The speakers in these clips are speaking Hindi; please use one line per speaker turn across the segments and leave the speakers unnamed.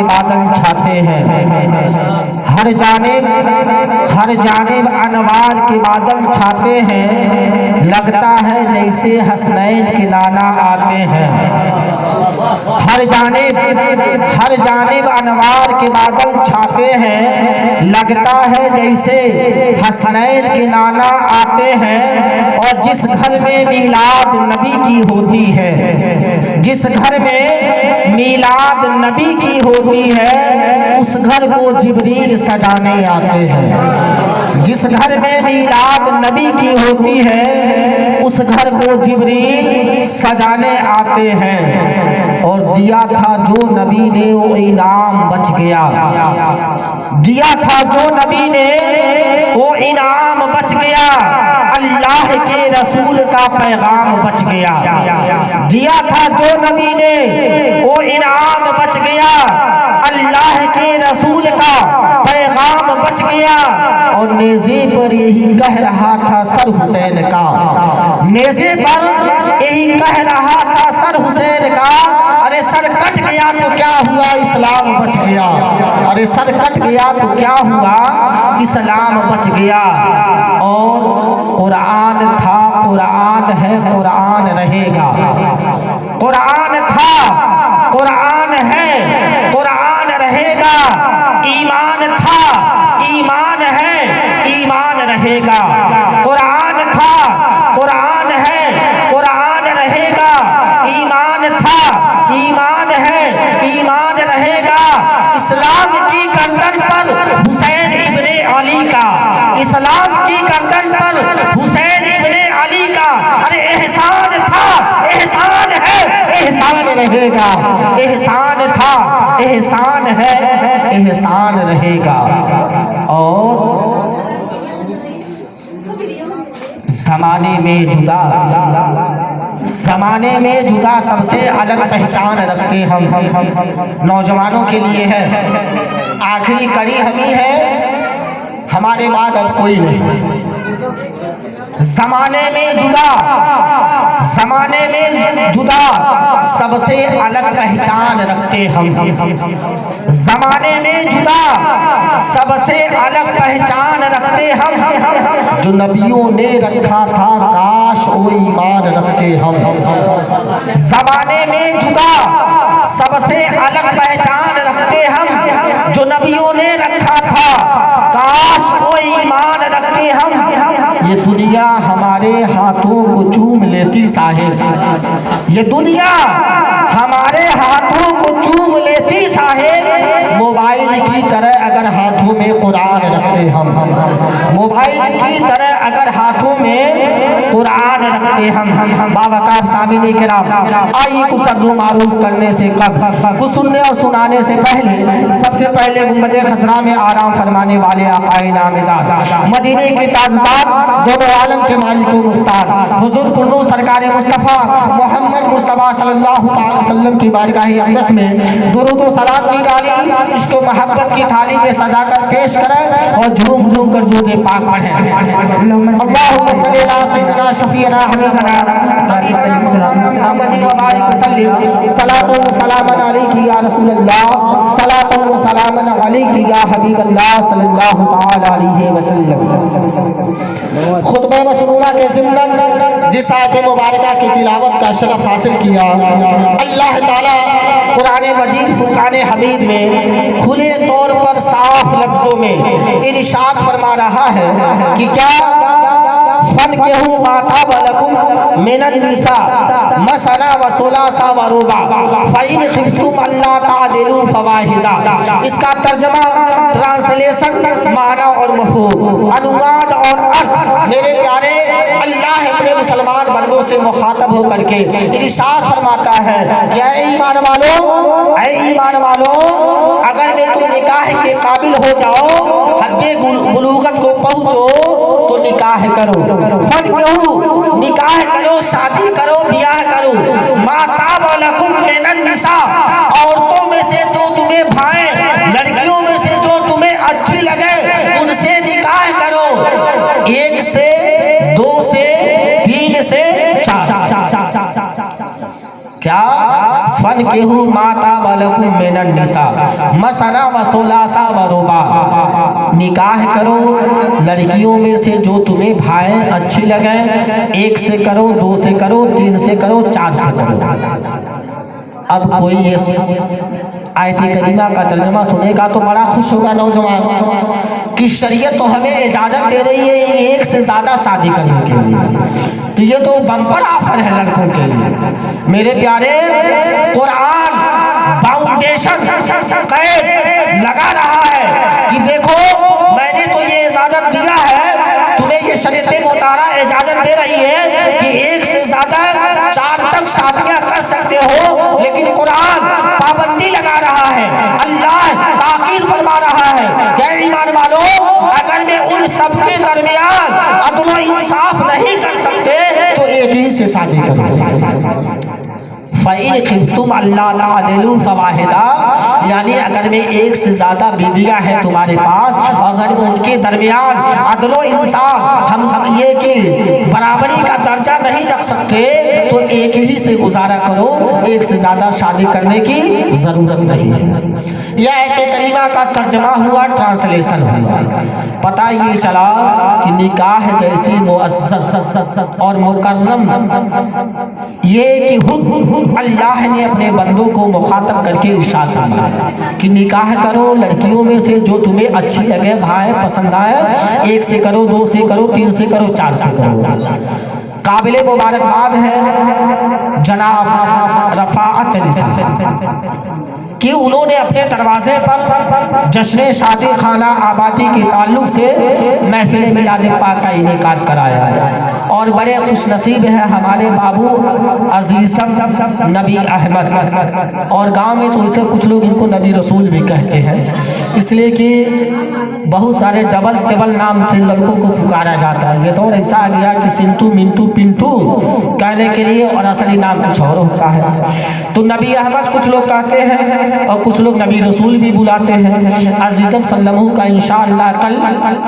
के बादल छाते हैं, हर जानिब अनवार के बादल छाते हैं, लगता है जैसे हसनैन के नाना आते हैं। हर जानिब अनवार के बादल छाते हैं, लगता है जैसे हसनैन के नाना आते हैं। और जिस घर में मीलाद नबी की होती है, जिस घर में मीलाद नबी की होती है, उस घर को जिब्रील सजाने आते हैं। जिस घर में मीलाद नबी की होती है, उस घर को जिब्रील सजाने आते हैं। और दिया था जो नबी ने वो इनाम बच गया, दिया था जो नबी ने वो इनाम बच गया, अल्लाह के रसूल का पैगाम बच गया। दिया था जो नबी ने वो इनाम बच गया, अल्लाह के रसूल का पैगाम बच गया। और नेज़े पर यही कह रहा था सर हुसैन का, नेज़े पर यही कह रहा था सर हुसैन का, अरे सर कट गया तो क्या हुआ, इस्लाम बच गया। अरे सर कट गया तो क्या हुआ, इस्लाम बच गया। और कुरान था, कुरान है, कुरान रहेगा। कुरान था, कुरान है, कुरान रहेगा। ईमान था, ईमान है, ईमान रहेगा। कुरान था, कुरान है, कुरान रहेगा। ईमान था, ईमान है, ईमान रहेगा। इस्लाम की गर्दन पर हुसैन इब्ने अली का, इस्लाम की गर्दन पर हुसैन इब्ने अली का, अरे एहसान था, एहसान है, एहसान रहेगा। एहसान था, एहसान है, एहसान रहेगा। और ज़माने में जुदा, ज़माने में जुदा सबसे अलग पहचान रखते हम। नौजवानों के लिए है, आखिरी कड़ी हम ही है, हमारे बाद अब कोई नहीं। ज़माने में जुदा, ज़माने में जुदा सबसे अलग पहचान रखते हम। ज़माने में जुदा सबसे अलग पहचान रखते हम। जो नबियों ने रखा था काश वो ईमान रखते हम। ज़माने में जुदा सबसे अलग पहचान रखते हम। जो नबियों ने रखा था काश वो ईमान रखते हम। ये दुनिया हमारे हाथों को चूम लेती साहिब, ये दुनिया हमारे हाथों को चूम लेती साहिब। मोबाइल की तरह अगर हाथों में कुरान रखते हम, मोबाइल की तरह अगर हाथों में कुरान रखते हम। बावकार सामीने किराम, आइए कुछ अर्ज़ो मारूफ करने से कब, कुछ सुनने और सुनाने से पहले सबसे पहले गुंबदे खसरा में आराम फरमाने वाले आकाए नामेदार, मदीने के ताजदार, दोनों आलम के मालिक व मुख्तार, हुजूर कुर्नूस सरकार मुस्तफ़ा मोहम्मद मुस्तफ़ा सल्लल्लाहु अलैहि वसल्लम की बारगाह अक़दस में दुरूद व सलाम की डाली, इश्क़ व मोहब्बत की थाली में सजा कर पेश करें और झूम झूम कर दूध पाक पढ़ें। अल्लाहुम्मा सल्ली अला सय्यिदना शफ़ीअना हबीबना मुहम्मद व बारिक वसल्लिम, सलातो व सलामन अलैका या रसूलल्लाह, सलातो व सलामन अलैका या हबीबल्लाह सल्लल्लाहु तआला अलैहि वसल्लम। खुतबा मसनूना के ज़िम्मन जिस आयत मुबारका की तिलावत का शरफ हासिल किया, अल्लाह ताला कुरान मजीद फुरकान हमीद में खुले तौर पर साफ लफ्ज़ों में इरशाद फरमा रहा है कि क्या फन केहू माता बलकुम मिनन निसा मसना व सुलासा व रुबा फ़इन खिफ्तुम अल्ला तादिलू फ़वाहिदा। इसका तर्जमा, ट्रांसलेशन, माना और मफ़हूम, अनुवाद और अर्थ मेरे प्यारे अल्लाह अपने मुसलमान बंदों से मुखातब होकर के इरशाद फरमाता है कि ऐ ईमान वालों, ऐ ईमान वालों, अगर मैं तुम निकाह के काबिल हो जाओ, हद्दे बुलूगत को पहुँचो तो निकाह करो। फन क्यों निकाह करो, शादी करो, ब्याह करो। माता लकुम मिनन निसा, औरतों में से जो तुम्हें भाए, लड़कियों में से जो तुम्हें अच्छी लगे उनसे निकाह करो। 1 से 2 से 3 से 4, क्या फन केहू माता वलकुम मिनन निसा मसना व सोलासा व रुबा। निकाह करो लड़कियों में से जो तुम्हें भाई अच्छी लगे, 1 से करो, 2 से करो, 3 से करो, 4 से करो। अब कोई ये आयत करीमा का तर्जमा सुनेगा तो बड़ा खुश होगा नौजवान कि शरीयत तो हमें इजाजत दे रही है 1 से ज्यादा शादी करने के लिए। तो ये तो बम्पर ऑफर है लड़कों के लिए। मेरे प्यारे, कुरान फाउंडेशन कैद लगा रहा है कि देखो मैंने तो ये इजाजत दिया है, तुम्हें ये शरीयत मुतारा इजाजत दे रही है कि 1 से ज्यादा 4 तक शादियां कर सकते हो, लेकिन कुरान पाबंदी लगा रहा है, अल्लाह ताकीद फरमा रहा है कि ईमान वालों, अगर मैं उन सब के दरमियान अदल इंसाफ नहीं कर सकते तो 1 ही से शादी करो। फ़इन खिफ्तुम अल्ला तादिलु फ़वाहिदा, यानी अगर में 1 से ज़्यादा बीवियाँ हैं तुम्हारे पास, अगर उनके दरमियान अदलो इंसाफ हम ये कि बराबरी का दर्जा नहीं रख सकते तो 1 ही से गुजारा करो, 1 से ज़्यादा शादी करने की ज़रूरत नहीं है। यह आयत करीमा का तर्जमा हुआ, ट्रांसलेशन हुआ। पता ये चला कि निकाह जैसी मुअज़्ज़ज़ और मुकर्रम ये कि हुक्म अल्लाह ने अपने बंदों को मुखातब करके इरशाद फरमाया कि निकाह करो लड़कियों में से जो तुम्हें अच्छी लगे, भाई पसंद आए, 1 से करो, 2 से करो, 3 से करो, 4 से करो। काबिल मुबारकबाद है जनाब रफ़ाअत निसा कि उन्होंने अपने दरवाजे पर जश्न शादी खाना आबादी के ताल्लुक से महफिल मिलाद पाक का इनेकाद कराया है। और बड़े खुश नसीब है हमारे बाबू अजीज़म नबी अहमद, और गांव में तो इसे कुछ लोग इनको नबी रसूल भी कहते हैं, इसलिए कि बहुत सारे डबल टेबल नाम से लड़कों को पुकारा जाता है। ये दौर ऐसा आ गया कि सिंटू मिंटू पिंटू कहने के लिए और असली नाम कुछ और होता है। तो नबी अहमद कुछ लोग कहते हैं और कुछ लोग नबी रसूल भी बुलाते हैं। अजीज़म सल्लमहु का इंशाअल्लाह कल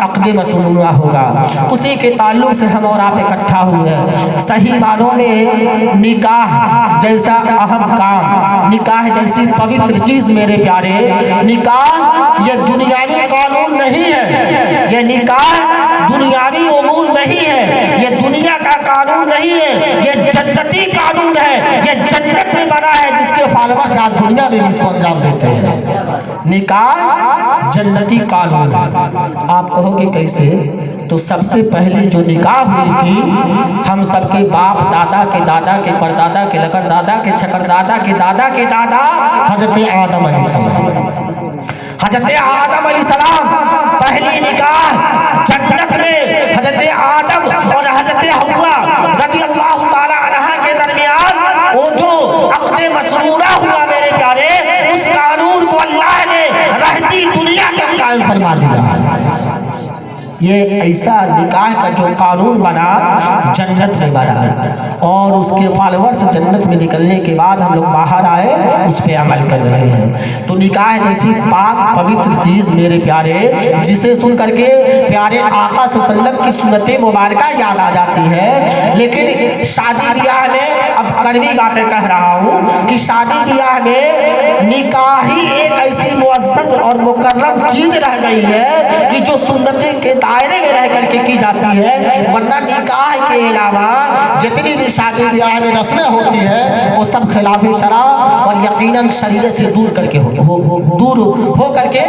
अक़द मसनूना होगा, उसी के ताल्लुक से हम और आप इकट्ठा हुए हैं। सही मानों में निकाह जैसा अहम काम, निकाह जैसी पवित्र चीज़ मेरे प्यारे, निकाह ये दुनियावी कानून नहीं है, ये निकाह दुनियावी उमूर नहीं है, ये दुनिया का कानून नहीं है, ये जन्नती कानून है, ये जन्नत में बना है जिसके फॉलोअर्स आज दुनिया में इसको अंजाम देते हैं। निकाह जन्नती कानून है। आप कहोगे कैसे? तो सबसे पहले जो निकाह हुई थी, हम सबके बाप दादा के दादा के परदादा के लकर दादा के छकर दादा के दादा के दादा हजरत आदम अलैहिस्सलाम, हजरत आदम अलैहिस्सलाम पहली निकाह जन्नत में हजरत आदम और हजरत हव्वा रज़ियल्लाहु ताला अन्हा के दरमियान वो जो अक़द मसनूना हुआ मेरे प्यारे, उस कानून को अल्लाह ने रहती दुनिया तक कायम फरमा दिया। ये ऐसा निकाह का जो कानून बना जन्नत में बना है, और उसके फॉलोअर्स जन्नत में निकलने के बाद हम लोग बाहर आए उस पर अमल कर रहे हैं। तो निकाह जैसी पाक पवित्र चीज़ मेरे प्यारे, जिसे सुन करके प्यारे आका सल्लल्लाहु की सुन्नतें मुबारका याद आ जाती है। लेकिन शादी ब्याह में, अब कड़वी बातें कह रहा हूँ कि शादी ब्याह में निकाह ही एक ऐसी मुअज़्ज़ज़ और मुकर्रम चीज़ रह गई है कि जो सुन्नतें के दायरे में रह करके की जाती है, वरना निकाह के अलावा जितनी भी शादी ब्याह में रस्में होती है वो सब खिलाफ शरा और यकीनन शरीयत से दूर करके दूर हो करके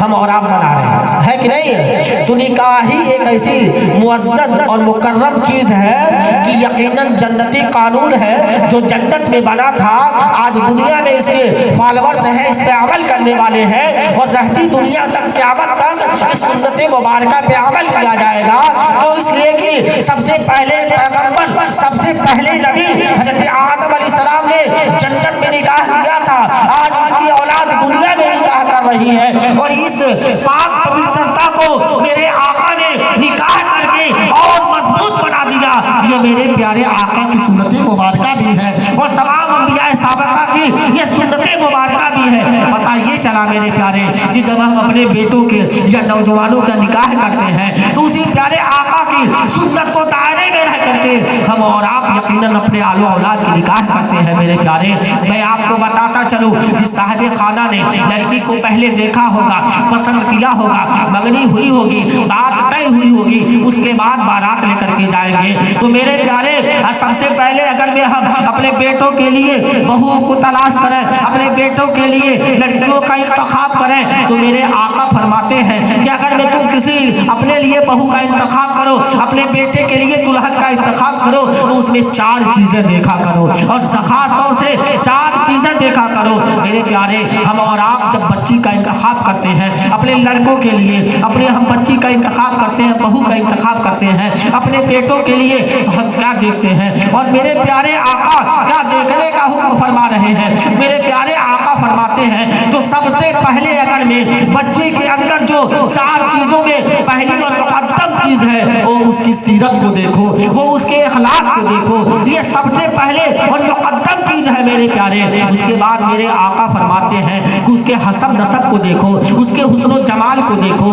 हम और आप मना रहे हैं, है कि नहीं है? तो निकाह ही एक ऐसी मुअज़्ज़ज़ और मुकर्रम चीज़ है कि यकीनन जन्नती कानून है जो जन्नत में बना था। आज दुनिया में इसके फॉलोअर्स हैं, इस पे अमल करने वाले हैं, और रहती दुनिया तक क़यामत तक इस सुन्नत मुबारका पे अमल किया जाएगा। तो इसलिए कि सबसे पहले पैगंबर, सबसे पहले नबी हजरत आदम अलैहिस्सलाम ने जन्नत में निकाह किया था। आज उनकी औलाद दुनिया में निकाह कर रही है, और इस पाक पवित्रता को मेरे आका ने निकाह करके और मजबूत बना दिया। ये मेरे प्यारे आका की सुन्नत मुबारका भी है, और तमाम अंबिया साबिका की ये सुन्नत मुबारका भी है। पता ये चला मेरे प्यारे कि जब हम अपने बेटों के या नौजवानों का निकाह करते हैं तो उसी प्यारे आका की सुन्नत को दायरे में रह करके हम और आप यकीनन अपने आलो औलाद की निकाह करते हैं मेरे प्यारे। मैं आपको बताता चलूं कि साहिब खाना ने लड़की को पहले देखा होगा, पसंद किया होगा, मंगनी हुई होगी, बात तय हुई होगी, उसके बाद बारात लेकर के जाएंगे। तो मेरे प्यारे सबसे पहले अगर मैं हम अपने बेटों के लिए बहुओं को तलाश करें, अपने बेटों के लिए लड़कियों का इंतखाब करें, तो मेरे आका फरमाते हैं कि अगर मैं तुम किसी अपने लिए बहू का इंतखाब करो, अपने बेटे के लिए दुल्हन का इंतखाब करो, तो उसमें 4 चीजें देखा करो और खास तौर से 4 चीजें देखा करो मेरे प्यारे। हम और आप जब बच्ची का इंतखाब करते हैं अपने लड़कों के लिए, अपने हम बच्ची का इंतखाब करते हैं, बहू का इंतखाब करते हैं अपने बेटों के लिए, तो हम क्या देखते हैं और मेरे प्यारे आका क्या देखने का हुक्म फरमा रहे हैं। मेरे प्यारे आका फरमाते हैं तो सबसे पहले अगर मैं बच्चे के अंदर जो 4 चीजों में पहली और मुकद्दम चीज है वो उसकी सीरत को देखो, वो उसके अखलाक को देखो, ये सबसे पहले और मुकद्दम चीज है मेरे प्यारे। उसके बाद मेरे आका फरमाते हैं कि उसके हसब नसब को देखो, उसके हुस्न जमाल को देखो,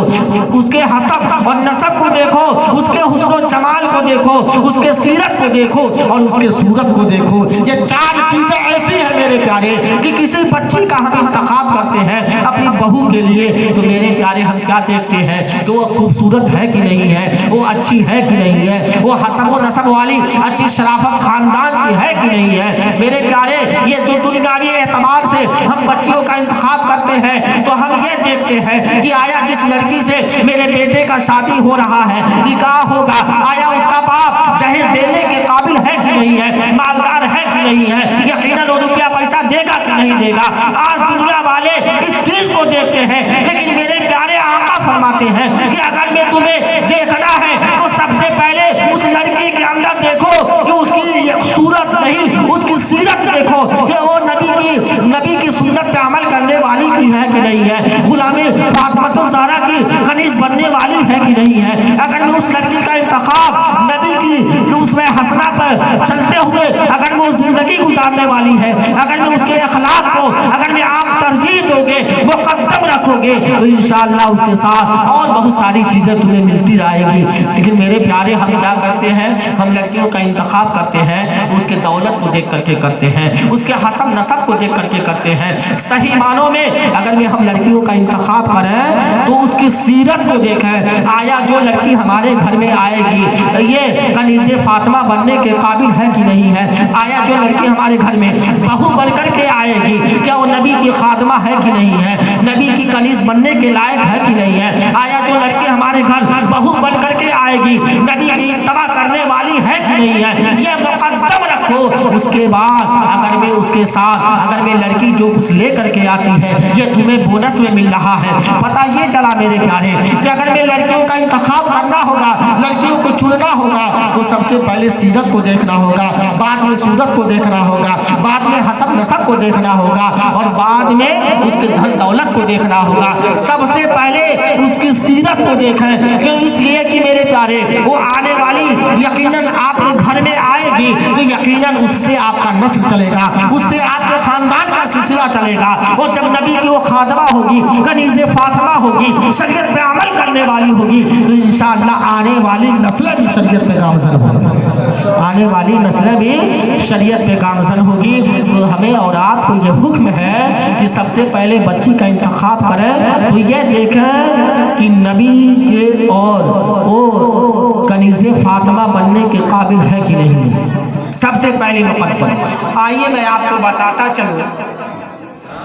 उसके हसब और नसब को देखो, उसके हुस्न जमाल को देखो, उसके सीरत को देखो और उसके सूरत को देखो। ये 4 चीजें ऐसी है मेरे प्यारे कि किसी बच्ची का हम इंतखाब करते हैं अपनी बहू के लिए, तो मेरे प्यारे हम क्या देखते हैं कि वो खूबसूरत है कि नहीं है, वो अच्छी है कि नहीं है, वो हसब व नसब वाली अच्छी शराफत खानदान की है कि नहीं है। मेरे प्यारे ये जो दुनियावी एतबार से हम बच्चियों का इंतखाब करते हैं तो हम ये देखते हैं कि आया जिस लड़की से मेरे बेटे का शादी हो रहा है, निकाह होगा, आया उसका बाप जहेज देने के काबिल है कि नहीं है, मालदार है कि नहीं है, यकीनन वो रुपया पैसा देगा कि नहीं देगा। आज दुनिया वाले इस चीज को देखते हैं, लेकिन मेरे प्यारे आका फरमाते हैं कि अगर मैं तुम्हें देखना है तो सबसे पहले उस लड़की के अंदर देखो कि उसकी सूरत नहीं उसकी सीरत देखो कि वो नबी की सुन्नत पे अमल करने वाली की है कि नहीं है, गुलामे फातिमा ज़हरा की कनीज़ बनने वाली है कि नहीं है। अगर मैं उस लड़की का इंतखाब नबी की उसमें हसना पर चलते हुए अगर मैं जिंदगी गुजारने वाली है, अगर मैं उसके अखलाक को अगर मैं आप तरजीह दोगे, मुकद्दम रखोगे, तो इंशाअल्लाह उसके साथ और बहुत सारी चीज़ें तुम्हें मिलती रहेगी। लेकिन मेरे प्यारे हम क्या करते हैं, हम लड़कियों का इंतखाब करते हैं उसके दौलत को देख करके करते हैं, उसके हसब नसब को देख करके करते हैं। सही मानों में अगर मैं हम लड़कियों का इंतखाब करें तो उसकी सीरत को देखें, आया जो लड़की हमारे घर में आएगी ये कनीज़े फातिमा बनने के काबिल है कि नहीं है, आया जो लड़की हमारे घर में बहू बनकर के आएगी क्या वो नबी की खादमा है कि नहीं है, नबी की कनीज़ बनने के लायक है कि नहीं है, आया जो लड़की हमारे घर बहू बन करके आएगी नबी की इत्तबा करने वाली है कि नहीं है, ये मुकद्दम रखो। उसके बाद अगर मैं उसके साथ अगर मैं लड़की जो कुछ ले करके आती है ये तुम्हें बोनस में मिल रहा है, पता ये चला मेरे प्यारे कि अगर मैं लड़कियों का इंतखाब करना होगा, लड़कियों को चुनना होगा तो सबसे पहले सीरत को देखना होगा, बाद में सूरत को देखना होगा, बाद में हसब नसब को देखना होगा और बाद में उसके धन दौलत को देखना होगा। सबसे पहले उसकी सीरत को देखें, क्यों? इसलिए कि मेरे प्यारे वो आने वाली यकीनन आपके घर में आएगी तो यकीनन उससे आपका नस्ल चलेगा, उससे आपके खानदान का सिलसिला चलेगा। और जब नबी की वो खादमा होगी, कनीज़े फातिमा होगी, शरीयत पे अमल करने वाली होगी, तो इंशाअल्लाह आने वाली नस्लें भी शरीयत पे गामज़न होगी, आने वाली नस्लें भी शरीयत पे गामज़न होगी। तो हमें और आपको ये हुक्म है कि सबसे पहले बच्ची का इंतखाब करें तो ये देखें कि नबी के और वो कनीज़े फातिमा बनने के काबिल है कि नहीं, सबसे पहले मुकद्दम। आइए मैं आपको बताता चलूँ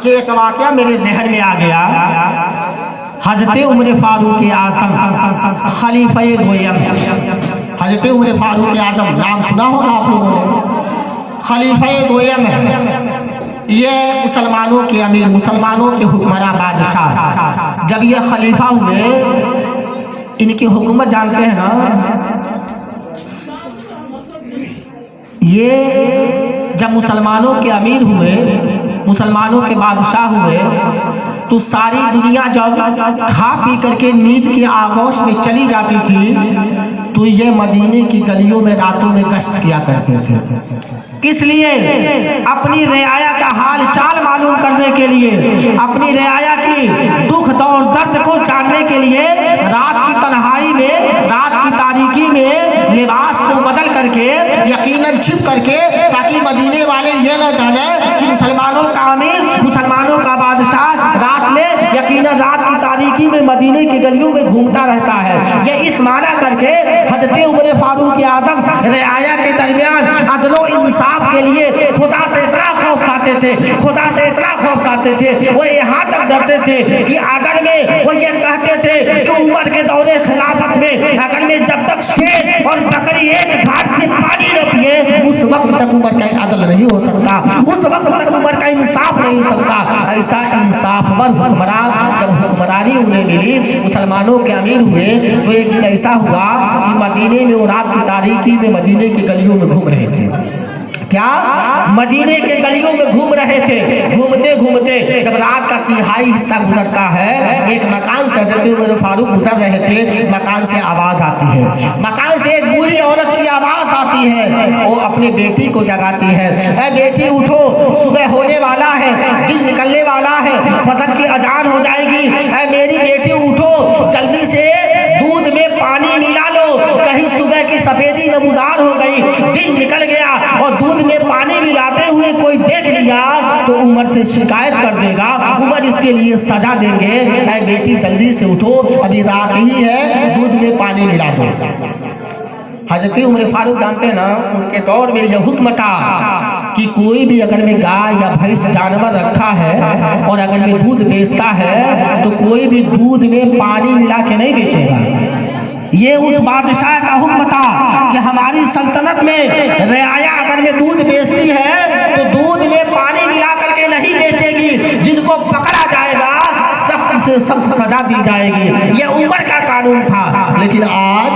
कि एक वाक़या मेरे जहन में आ गया। हज़रत उमर फारूक आज़म खलीफा गोयम, हज़रत उमर फारूक आज़म नाम सुना होगा आप लोगों ने, खलीफा गोयम है, ये मुसलमानों के अमीर, मुसलमानों के हुक्मरान बादशाह। जब ये खलीफा हुए, इनकी हुकूमत जानते हैं ना, ये जब मुसलमानों के अमीर हुए, मुसलमानों के बादशाह हुए, तो सारी दुनिया जब खा पी करके नींद के आगोश में चली जाती थी तो ये मदीने की गलियों में रातों में गश्त किया करते थे। किस लिए? अपनी रियाया का हाल चाल मालूम करने के लिए, अपनी रियाया की दुख और दर्द को जानने के लिए रात की तन्हाई में, रात की तारीकी में लिबास को बदल करके, यकीनन छिप करके, ताकि मदीने वाले ये न जाने कि मुसलमानों का अमीर, मुसलमानों का बादशाह रात में, यकीनन रात की तारीकी में मदीने की गलियों में घूमता रहता है। ये इस माना करके हज़रत उमर फारूक आज़म रियाया के दरमियान अदलो इंसाफ के लिए खुदा से इतना खौफ खाते थे, खुदा से इतना खौफ खाते थे, वो यहाँ तक डरते थे कि अगर में वो ये कहते थे कि उमर के दौरे खिलाफत में अगर में जब तक शेर और बकरी एक घाट से पानी न पिए, उस वक्त तक उमर का अदल नहीं हो सकता, उस वक्त तक उमर का इंसाफ नहीं हो सकता। ऐसा इंसाफवर हुक्मरान जब हुक्मरानी उन्हें मिली, मुसलमानों के अमीर हुए, तो एक दिन ऐसा हुआ कि मदीने में वो रात की तारीकी में मदीने की गलियों में घूम रहे थे। क्या? मदीने के गलियों में घूम रहे थे। घूमते घूमते जब रात का तिहाई हिस्सा गुजरता है, एक मकान से हज़रत उमर फारूक गुजर रहे थे, मकान से आवाज़ आती है, मकान से एक बूढ़ी औरत की आवाज़ आती है। वो अपनी बेटी को जगाती है, ऐ बेटी उठो, सुबह होने वाला है, दिन निकलने वाला है, फजर की अजान हो जाएगी। ऐ मेरी बेटी उठो, जल्दी से दूध में पानी मिला लो, कहीं सुबह की सफेदी नमूदार हो गई, दिन निकल गया और दूध में पानी मिलाते हुए कोई देख लिया तो उमर से शिकायत कर देगा, उमर इसके लिए सजा देंगे। ऐ बेटी जल्दी से उठो, अभी रात ही है, दूध में पानी मिला दो। हज़रत उमर फारूक जानते हैं ना, उनके दौर में यह हुक्म था कि कोई भी अगर में गाय या भैंस जानवर रखा है और अगर में दूध बेचता है तो कोई भी दूध में पानी मिला के नहीं बेचेगा। ये उस बादशाह का हुक्म था कि हमारी सल्तनत में रियाया अगर में दूध बेचती है तो दूध में पानी मिला करके नहीं बेचेगी, जिनको पकड़ा जाएगा सख्त से सख्त सजा दी जाएगी। ये उमर का कानून था। लेकिन आज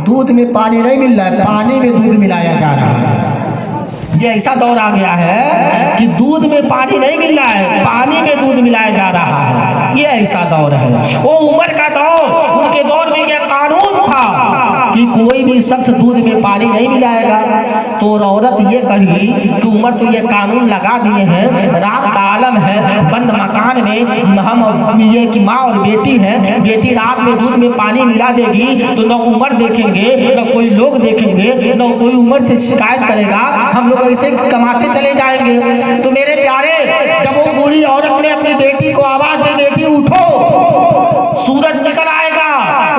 दूध में पानी नहीं मिल रहा है, पानी में दूध मिलाया जा रहा है। ये ऐसा दौर आ गया है कि दूध में पानी नहीं मिल रहा है, पानी में दूध मिलाया जा रहा है। ये ऐसा दौर है। वो उमर का दौर, उनके दौर में यह कानून था कि कोई भी शख्स दूध में पानी नहीं मिलाएगा। तो औरत ये कही कि उमर तो ये कानून लगा दिए हैं, रात का आलम है, बंद मकान में हम ये कि माँ और बेटी है, बेटी रात में दूध में पानी मिला देगी तो न उमर देखेंगे, न कोई लोग देखेंगे, न कोई उमर से शिकायत करेगा, हम लोग ऐसे कमाते चले जाएंगे। तो मेरे प्यारे, जब वो बूढ़ी औरत ने अपनी बेटी को आवाज दी, बेटी उठो, सूरज निकल आएगा,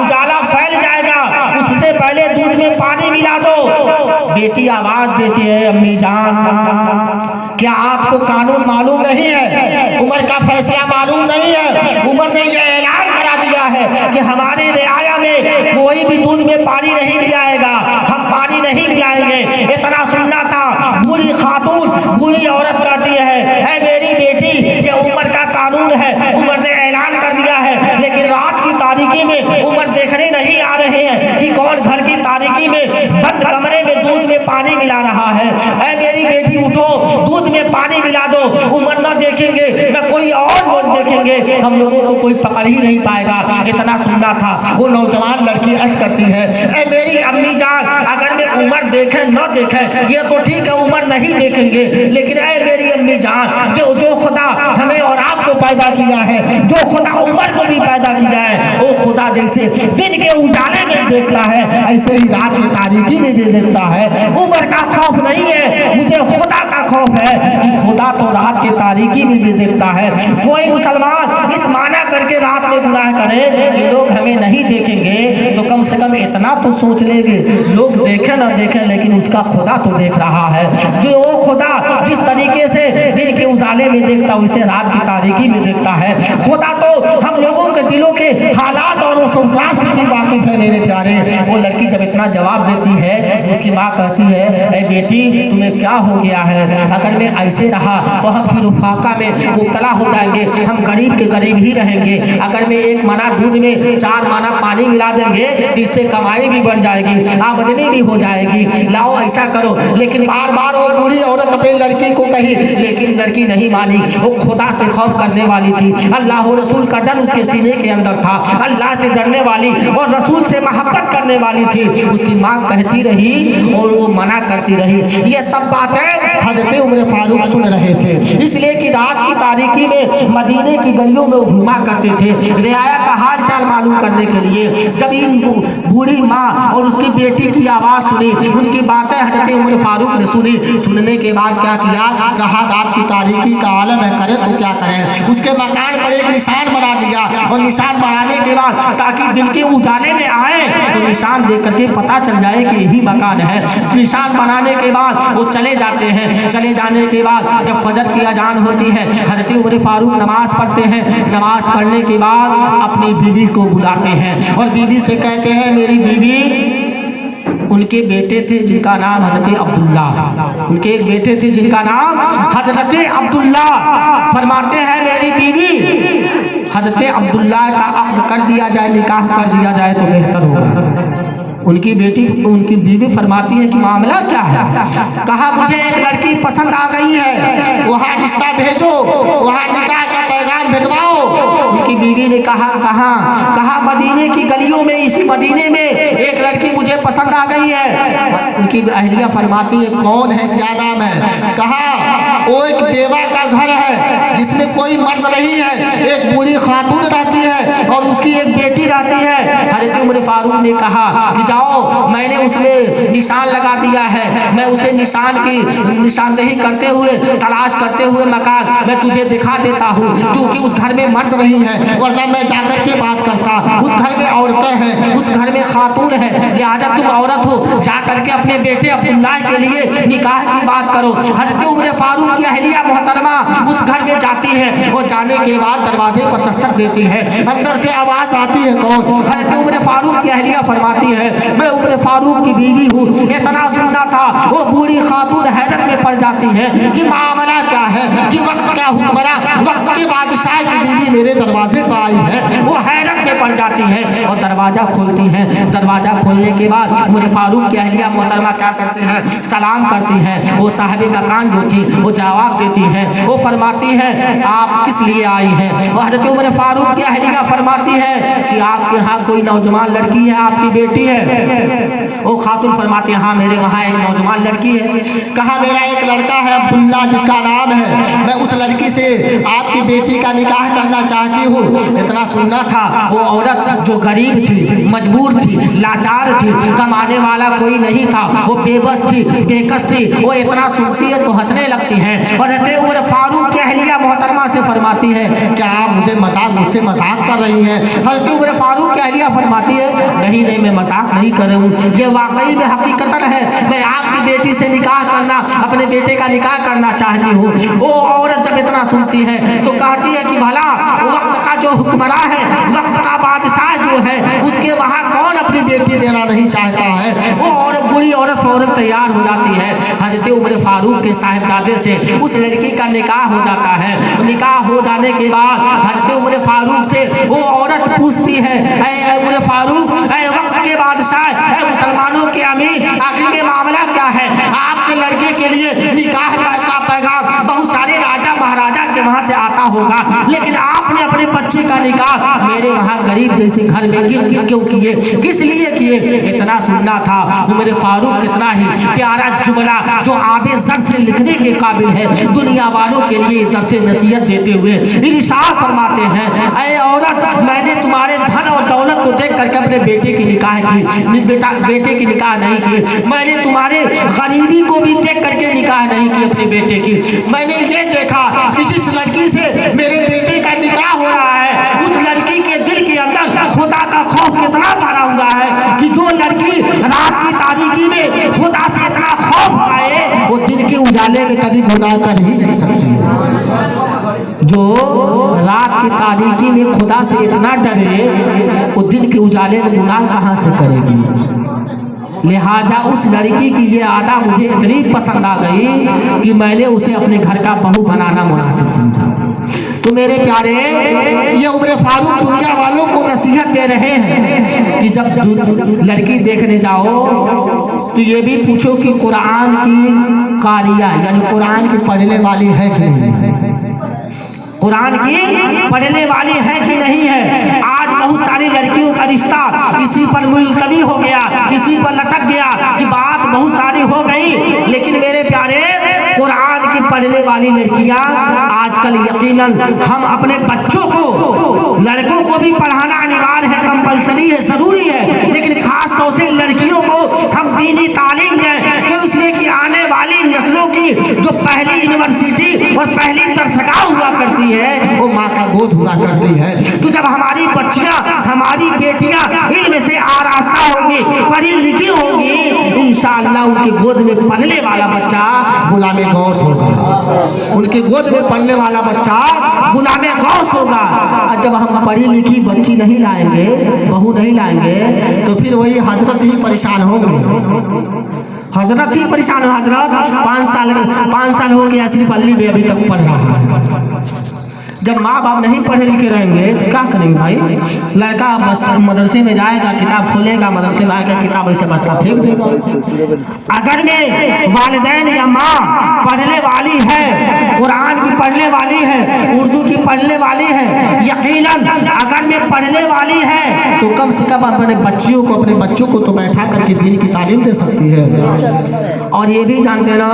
उजाला फैल जाएगा, उससे पहले दूध में पानी मिला दो। बेटी आवाज देती है, अम्मी जान, क्या आपको कानून मालूम नहीं है? उमर का फैसला मालूम नहीं है? उमर ने यह ऐलान करा दिया है कि हमारे रियाया में कोई भी दूध में पानी नहीं मिलाएगा, हम पानी नहीं मिलाएंगे। इतना सुनना था। बूढ़ी खातून, बूढ़ी औरत कहती है, ऐ मेरी बेटी, ये उमर का कानून है, उमर ने ऐलान कर दिया है। लेकिन रात की तारीकी में उमर देखने नहीं आ रहे हैं कि कौन घर की तारीकी में बंद कमरे में दूध में पानी मिला रहा है। ऐ मेरी बेटी उठो, दूध में पानी मिला दो। उमर न देखेंगे, न कोई और लोग देखेंगे, हम लोगों को कोई पकड़ ही नहीं पाएगा। इतना सुनना था। वो नौजवान लड़की अर्ज करती है, ऐ मेरी अम्मी जान, अगर मैं उमर देखे न देखे ये तो ठीक है, उमर नहीं देखेंगे, लेकिन ऐ मेरी अम्मी जान, जो खुदा हमें और आपको पैदा किया है, जो खुदा उमर को भी पैदा किया है, वो खुदा जैसे दिन के उजाले में देखता है, ऐसे ही रात की तारीकी में भी देखता है। उमर का खौफ नहीं है, मुझे खुदा का खौफ है कि खुदा तो रात की तारीकी में भी देखता है। कोई मुसलमान इस माना करके रात में गुनाह करे कि लोग हमें नहीं देखेंगे, तो कम से कम इतना तो सोच लेंगे, लोग देखें ना देखें, लेकिन उसका खुदा तो देख रहा है। जो वो खुदा जिस तरीके से दिन के उजाले में देखता है, उसे रात की तारीकी में देखता है। खुदा तो हम लोगों के दिलों के हालात और एहसास से भी वाकिफ है। मेरे प्यारे, वो लड़की जब इतना जवाब देती है, उसकी माँ कहती है, ऐ बेटी, तुम्हें क्या हो गया है? अगर मैं ऐसे रहा तो हम फिर फाका में मुब्तला हो जाएंगे, हम गरीब के गरीब ही रहेंगे। अगर मैं एक मना दूध में 4 मना पानी मिला देंगे तो इससे कमाई भी बढ़ जाएगी, आमदनी भी हो जाएगी। लाओ ऐसा करो। लेकिन बार बार वो बूढ़ी औरत अपनी लड़की को कही, लेकिन लड़की नहीं मानी। वो खुदा से खौफ करने वाली थी, अल्लाह और रसूल का डर उसके सीने के अंदर था, अल्लाह से डरने वाली और रसूल से मोहब्बत करने वाली थी। उसकी माँ कहती रही और वो मना करती रही। ये सब बातें हज़रत उमर फारूक सुन रहे थे, इसलिए कि रात की तारीकी में मदीने की गलियों में वो घूमा करते थे रियाया का हाल चाल मालूम करने के लिए। जब इन बूढ़ी माँ और उसकी बेटी की आवाज़ सुनी, उनकी बातें हज़रत उमर फारूक ने सुनी। सुनने के बाद क्या किया, कहा रात की तारीकी का आलम है, करें तो क्या करें। उसके मकान पर एक निशान बना दिया और निशान बनाने के बाद ताकि दिन के उजाले में आए तो निशान देख करके पता चल जाए कि यही मकान है। निशान बनाने के बाद वो चले जाते हैं। चले जाने के बाद जब फजर की अजान होती है, हज़रत उमर फारूक नमाज पढ़ते हैं। नमाज पढ़ने के बाद अपनी बीवी को बुलाते हैं और बीवी से कहते हैं, मेरी बीवी, उनके बेटे थे जिनका नाम हज़रत अब्दुल्ला, उनके एक बेटे थे जिनका नाम हज़रत अब्दुल्ला। फरमाते हैं, मेरी बीवी, हज़रत अब्दुल्ला का अक़्द कर दिया जाए, निकाह कर दिया जाए तो बेहतर होगा। उनकी बीवी फरमाती है कि मामला क्या है। कहा, मुझे एक लड़की पसंद आ गई है, वहाँ रिश्ता भेजो, वहाँ निकाह का पैगाम भिजवाओ। उनकी बीवी ने कहा, कहाँ? कहा, मदीने की गलियों में, इसी मदीने में एक लड़की मुझे पसंद आ गई है। उनकी अहलिया फरमाती है, कौन है, क्या नाम है? कहा, वो एक बेवा का घर है जिसमें कोई मर्द नहीं है, एक बूढ़ी खातून रहती है और उसकी एक बेटी रहती है। हज़रत उमर फारूक ने कहा कि जाओ, मैंने उसमें निशान लगा दिया है, मैं उसे निशान की निशानदेही करते हुए, तलाश करते हुए मकान मैं तुझे दिखा देता हूँ, क्योंकि उस घर में मर्द नहीं है, वरना मैं जाकर के बात करता। उस घर में औरतें हैं, उस घर में खातून है, लिहाजा तुम औरत हो, जा करके अपने बेटे अब्दुल्ला के लिए निकाह की बात करो। हज़रत उमर फारूक की अहलिया मोहतरमा उस घर में जाती है और जाने के बाद दरवाजे पर दस्तक देती है। अंदर से आवाज़ आती है, कौन? हज़रत उमर फारूक की अहलिया फरमाती है, मैं उमर फारूक की बीवी हूँ। इतना सुनना था, वो बूढ़ी खातून हैरत में पड़ जाती है कि मामला क्या है, कि वक्त क्या हुक्मरान, वक्त के बादशाह की बीवी मेरे दरवाजे पर आई है। वो हैरत में पड़ जाती है और दरवाज़ा खोलती है। दरवाज़ा खोलने के बाद उमर फारूक की अहलिया मोहतरमा क्या करती हैं, सलाम करती हैं। वो साहिब मकान जो थी वो जवाब देती हैं, वो फरमाती है, आप किस लिए आई हैं? हज़रत उमर फारूक की अहलिया फरमाती है कि आपके यहाँ कोई नौजवान लड़की है, आपकी बेटी है? वो खातून फरमाती है, हाँ मेरे वहाँ एक नौजवान लड़की है। कहा, मेरा एक लड़का है अब्दुल्ला जिसका नाम है, मैं उस लड़की से आपकी बेटी का निकाह करना चाहती हूँ। इतना सुनना था, वो औरत जो गरीब थी, मजबूर थी, लाचार थी, कमाने वाला कोई नहीं था, वो बेबस थी, बेकस थी। वो इतना सुनती है तो हंसने लगती है और हज़रत उमर फारूक की अहलिया मोहतरमा से फरमाती है, क्या आप मुझसे मजाक कर रही हैं? हज़रत उमर फारूक की अहलिया फरमाती है, नहीं नहीं, मैं मजाक नहीं कर रही हूँ, ये वाकई में हकीकतन है, मैं आपकी बेटी से निकाह करना, अपने बेटे का निकाह करना चाहती हूँ। वो औरत जब इतना सुनती है तो कहती है कि भला वक्त का जो हुक्मरान है, वक्त का बादशाह जो है, उसके वहाँ कौन अपनी बेटी देना नहीं चाहता है। वो और बूढ़ी औरत फौरन तैयार हो जाती है। हज़रत उमर फारूक के साहिबजादे से उस लड़की का निकाह हो जाता है। निकाह हो जाने के बाद हज़रत उमर फारूक से वो औरत पूछती है, ऐ उमर फारूक, ऐ वक्त के बादशाह, ऐ मुसलमानों के अमीर, आखिर में मामला क्या है? आपके लड़के के लिए निकाह का पैगाम बहुत सारे राजा महाराजा के वहाँ से आता होगा, लेकिन आपने अपने बच्चे का निकाह मेरे वहाँ गरीब जैसे घर में क्यों किए, किस लिए किए? इतना सुनना था। उमर फारूक कितना ही प्यारा जुमला जो आबे सर से लिखने के काबिल है, दुनिया वालों के लिए इधर से नसीहत देते हुए इरशाद फरमाते हैं, ऐ औरत, मैंने तुम्हारे धन और दौलत को देख करके अपने बेटे की निकाह की, बेटे की निकाह नहीं की। मैंने तुम्हारे गरीबी को भी देख करके निकाह नहीं की अपने बेटे की। मैंने ये देखा कि जिस लड़की से मेरे बेटे का निकाह हो रहा है, उस लड़की के दिल के अंदर खुदा का खौफ कितना भरा हुआ है कि जो लड़की रात की तारीकी में खुदा से इतना खौफ पाए, वो दिन के उजाले में कभी गुनाह कर ही नहीं सकती। जो रात की तारीकी में खुदा से इतना डरे, वो दिन के उजाले में गुनाह कहाँ से करेगी? लिहाजा उस लड़की की ये आदा मुझे इतनी पसंद आ गई कि मैंने उसे अपने घर का बहू बनाना मुनासिब समझा। तो मेरे प्यारे, ये उमर फारूक दुनिया वालों को नसीहत दे रहे हैं कि जब लड़की देखने जाओ तो ये भी पूछो कि कुरान की कारिया यानी कुरान की पढ़ने वाली है कि नहीं, कुरान की पढ़ने वाली है कि नहीं है। आज रिश्ता इसी पर मुलतवी हो गया, इसी पर लटक गया कि बात बहुत सारी हो गई। लेकिन मेरे प्यारे, कुरान की पढ़ने वाली लड़कियां आजकल यकीनन हम अपने बच्चों को, लड़कों को भी पढ़ाना अनिवार्य है, कंपलसरी है, जरूरी है, लेकिन खास तौर से लड़कियों को हम दीनी तालीम दें, कि इसलिए कि आने वाली नस्लों की जो पहली यूनिवर्सिटी और पहली दरसगाह हुआ करती है वो माँ का गोद हुआ करती है। तो जब हमारी बच्चियां, हमारी बेटियां इल्म से आरास्ता होंगी, पढ़ी लिखी होंगी, इंशाअल्लाह उनके गोद में पलने वाला बच्चा गुलाम गौस होगा, उनके गोद में पलने वाला बच्चा गुलाम गौस होगा। और जब हम पढ़ी लिखी बच्ची नहीं लाएंगे, बहू नहीं लाएंगे, तो फिर वही हजरत ही परेशान होंगे, हजरत ही परेशान हो। हजरत 5 साल हो गया सिर्फ अल्ली में अभी तक पढ़ रहा है। जब माँ बाप नहीं पढ़े लिखे रहेंगे तो क्या करेंगे भाई? लड़का मदरसे में जाएगा, किताब खोलेगा, मदरसे में आएगा, किताब ऐसे बस्ता फेंक देगा। अगर में वालिदैन या माँ पढ़ने वाली है, कुरान की पढ़ने वाली है, उर्दू की पढ़ने वाली है, यकीनन अगर में पढ़ने वाली है तो कम से कम अपने बच्चियों को, अपने बच्चों को तो बैठा करके दीन की तालीम दे सकती है। और ये भी जानते ना,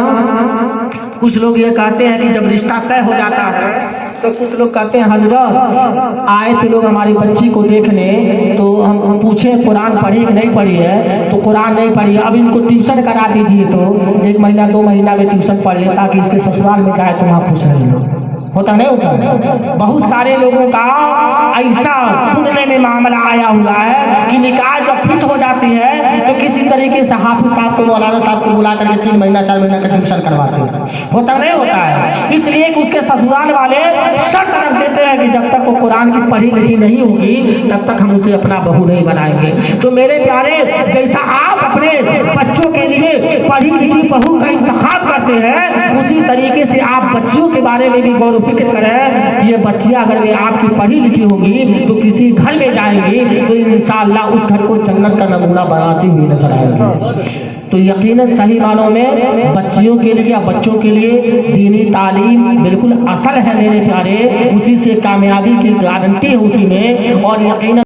कुछ लोग ये कहते हैं कि जब रिश्ता तय हो जाता है तो कुछ लोग कहते हैं हजरत आए थे लोग हमारी बच्ची को देखने, तो हम पूछे कुरान पढ़ी कि नहीं पढ़ी है, तो कुरान नहीं पढ़ी, अब इनको ट्यूशन करा दीजिए, तो 1 महीना 2 महीना में ट्यूशन पढ़ ले ताकि इसके ससुराल में जाए तो वहाँ खुश रहे। होता नहीं होता है? बहुत सारे लोगों का ऐसा सुनने में मामला आया हुआ है कि निकाह जब फिट हो जाती है तो किसी तरीके से हाफिज साहब को, मौलाना साहब को बुला करके 3 महीना 4 महीना का ट्यूशन करवाते हैं। होता नहीं होता है? इसलिए कि उसके ससुराल वाले शर्त रख देते हैं कि जब तक वो कुरान की पढ़ी लिखी नहीं होगी तब तक हम उसे अपना बहू नहीं बनाएंगे। तो मेरे प्यारे, जैसा आप अपने बच्चों के लिए पढ़ी लिखी बहू का इंतखाब करते हैं, उसी तरीके से आप बच्चियों के बारे में भी गौर फिक्र करें कि ये बच्चियां अगर वे आपकी पढ़ी लिखी होंगी तो किसी घर में जाएंगी तो इंशाअल्लाह उस घर को जन्नत का नमूना बनाती हुई नजर आएगी। तो यकीनन सही मानों में बच्चियों के लिए या बच्चों के लिए दीनी तालीम बिल्कुल असल है मेरे प्यारे, उसी से कामयाबी की गारंटी है उसी में। और यकीनन